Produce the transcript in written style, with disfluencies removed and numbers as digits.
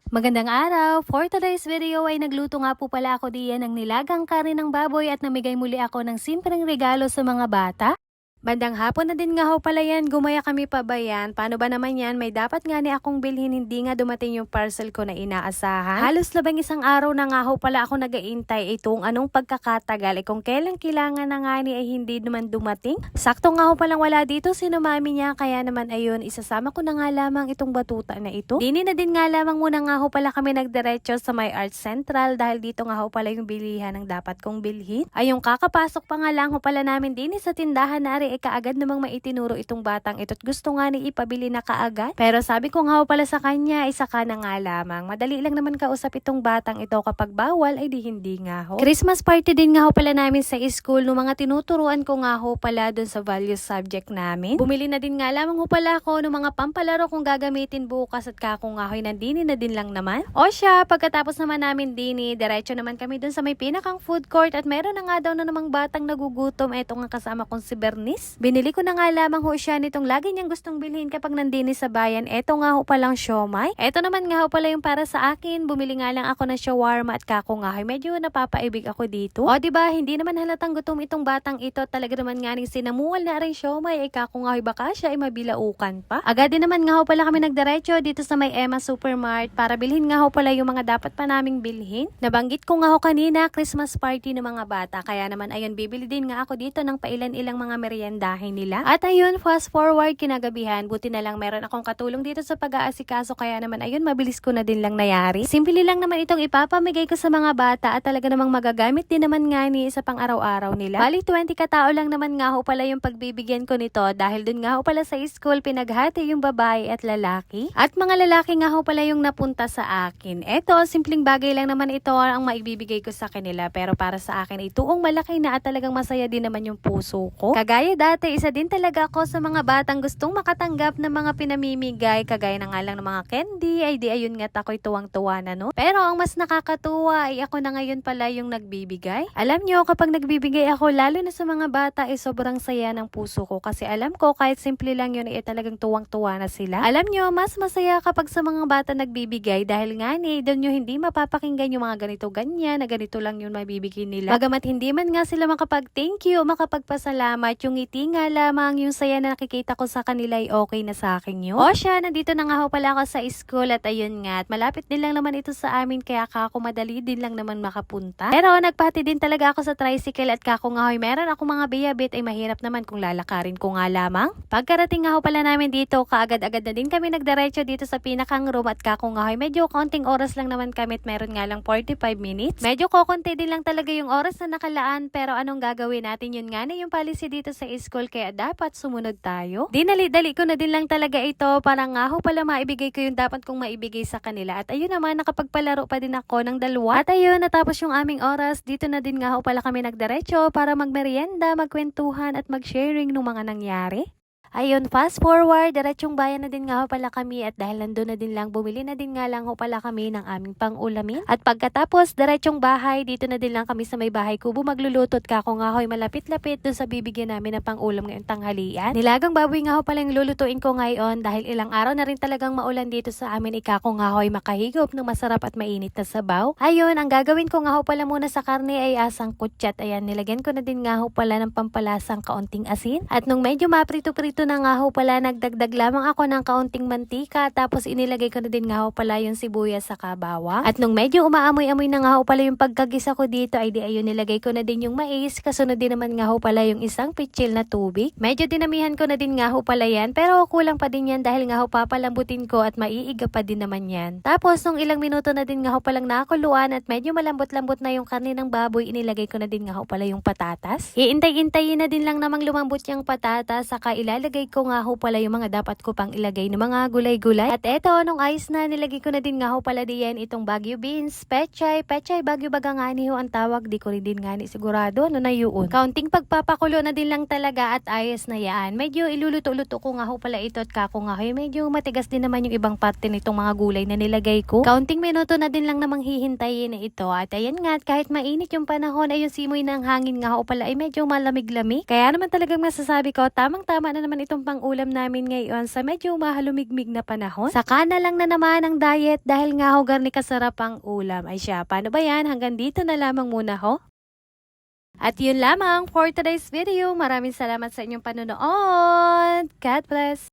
Magandang araw! For today's video ay nagluto nga po pala ako diyan ng nilagang kari ng baboy at namigay muli ako ng simpleng regalo sa mga bata. Bandang hapon na din nga ho pala yan, gumaya kami pa ba yan? Paano ba naman yan? May dapat nga ni akong bilhin, hindi nga dumating yung parcel ko na inaasahan. Halos labang isang araw na nga ho pala ako nag-aintay itong anong pagkakatagal. Kung kailan kailangan na nga ni ay hindi naman dumating. Sakto nga ho palang wala dito si mami niya, kaya naman ayun, isasama ko na nga lamang itong batuta na ito. Dini na din nga lamang muna nga ho pala kami nagdiretso sa My Art Central dahil dito nga ho pala yung bilihan ng dapat kong bilhin. Ayong kakapasok pa nga lang ho pala namin din sa tindahan na kaagad namang maitinuro itong batang ito at gusto nga ni ipabili na kaagad. Pero sabi ko nga ho pala sa kanya, isa ka na nga lamang. Madali lang naman kausap itong batang ito, kapag bawal ay di hindi nga ho. Christmas party din nga ho pala namin sa school, no mga tinuturuan ko nga ho pala dun sa values subject namin. Bumili na din nga lamang ho pala ako ng mga pampalaro kung gagamitin bukas at kako nga ho'y nandini na din lang naman. O siya, pagkatapos naman namin dini, diretso naman kami dun sa may pinakang food court at meron na nga daw na namang batang nagugutom. Eto nga kasama kong si Bernice. Binili ko na nga lamang ho siya nitong lagi niyang gustong bilhin kapag nandini sa bayan. Eto nga ho palang siomay. Eto naman nga ho pala yung para sa akin. Bumili nga lang ako ng shawarma at kako nga ho. Medyo napapaibig ako dito. O diba, hindi naman halatang gutom itong batang ito. Talaga naman nga ning sinamual na rin siomay. Ay kako nga ho, baka siya ay mabilaukan pa. Agad din naman nga ho pala kami nagdiretso dito sa may Emma Supermart para bilhin nga ho pala yung mga dapat pa naming bilhin. Nabanggit ko nga ho kanina, Christmas party ng mga bata. Kaya naman ayun, bibili din nga ako dito ng pailan-ilang mga meriendahin nila. At ayun, fast forward kinagabihan, buti na lang meron akong katulong dito sa pag-aasikaso, kaya naman ayun, mabilis ko na din lang nayari. Simple lang naman itong ipapamigay ko sa mga bata at talaga namang magagamit din naman nga ni sa pang-araw-araw nila. Bali 20 katao lang naman nga ho pala yung pagbibigyan ko nito dahil dun nga ho pala sa school pinaghati yung babae at lalaki. At mga lalaki nga ho pala yung napunta sa akin. Eto, simpleng bagay lang naman ito ang maibibigay ko sa kanila, pero para sa akin ay tuong malaki na at talagang masaya din naman yung puso ko. Kagaya dati, isa din talaga ako sa mga batang gustong makatanggap ng mga pinamimigay, kagaya na nga lang ng mga candy, ay di ayun nga ako'y tuwang-tuwa na no. Pero ang mas nakakatuwa ay ako na ngayon pala yung nagbibigay. Alam nyo, kapag nagbibigay ako, lalo na sa mga bata, ay sobrang saya ng puso ko kasi alam ko kahit simple lang yun ay talagang tuwang-tuwa na sila. Alam nyo, mas masaya kapag sa mga bata nagbibigay dahil nga ni, doon nyo hindi mapapakinggan yung mga ganito ganyan, na ganito lang yung mabibigay nila. Bagamat hindi man nga sila makapag-thank you, makapagpasalamat, yung ngiti nga lamang, yung saya na nakikita ko sa kanila ay okay na sa akin yun. O siya, nandito na nga ho pala ako sa school at ayun nga, at malapit din lang naman ito sa amin kaya kako madali din lang naman makapunta. Pero nagpati din talaga ako sa tricycle at kako nga ho'y meron ako mga biyabit ay mahirap naman kung lalakarin ko nga lamang. Pagkarating nga ho pala namin dito, kaagad-agad na din kami nagdiretso dito sa pinakang room at kako nga ho'y medyo kaunting oras lang naman kami at meron nga lang 45 minutes. Medyo kokonti din lang talaga yung oras na nakalaan, pero anong gagawin natin, yun nga na yung policy dito sa school kaya dapat sumunod tayo. Dinali-dali ko na din lang talaga ito para nga ho pala maibigay ko yung dapat kong maibigay sa kanila. At ayun naman, nakapagpalaro pa din ako ng dalawa. At ayun, natapos yung aming oras, dito na din nga ho pala kami nagdiretso para magmerienda, magkwentuhan at mag-sharing ng mga nangyari. Ayun, fast forward, diretsong bayan na din nga ho pala kami at dahil nandun na din lang, bumili na din nga lang ho pala kami ng aming pang-ulamin. At pagkatapos, diretsong bahay, dito na din lang kami sa may bahay kubo magluluto at kako nga ho'y malapit-lapit dun sa bibigyan namin ng pang-ulam ngayong tanghalian. Nilagang baboy nga ho pala yung lulutuin ko ngayon dahil ilang araw na rin talagang maulan dito sa amin, ikako nga ho'y makahigop ng masarap at mainit na sabaw. Ayun, ang gagawin ko nga ho pala muna sa karne ay asang kutsat. Ayan, nilagyan ko na din nga ho pala ng pampalasang kaunting asin. At nung medyo maprito-prito na nga ho pala, nagdagdag lamang ako ng kaunting mantika tapos inilagay ko na din nga ho pala yung sibuyas sa bawang. At nung medyo umaamoy-amoy na nga ho pala yung pagkagisa ko dito ay di ayun, nilagay ko na din yung mais, kasunod din naman nga ho pala yung isang pitsil na tubig. Medyo dinamihan ko na din nga ho pala yan, pero kulang pa din yan dahil nga ho papalambutin ko at maiiga pa din naman yan. Tapos nung ilang minuto na din nga ho palang nakakuluan at medyo malambot-lambot na yung karne ng baboy, inilagay ko na din nga ho pala yung patatas. Iintay-intayin na din lang namang lumambot yung patatas, saka ilalagay ko nga ho pala yung mga dapat ko pang ilagay ng mga gulay-gulay. At eto, nung ayos na, nilagay ko na din nga ho pala diyan itong Baguio beans, pechay Baguio baga nga ni ho ang tawag, di ko rin din nga ni sigurado ano na yun. Kaunting pagpapakulo na din lang talaga at ayos na yan. Medyo iluluto-luto ko nga ho pala ito at kako nga ho, medyo matigas din naman yung ibang parte nitong mga gulay na nilagay ko. Kaunting minuto na din lang namang hihintayin na ito. At ayan nga, at kahit mainit yung panahon ay yung simoy ng hangin nga ho pala ay medyo malamig-lamig. Kaya naman talagang masasabi ko, tamang-tama na naman naman itong pang-ulam namin ngayon sa medyo mahalumigmig na panahon. Saka na lang na naman ang diet dahil nga ho garni kasarap ang ulam. Ay siya, paano ba yan? Hanggang dito na lamang muna ho. At yun lamang for today's video. Maraming salamat sa inyong panonood. God bless!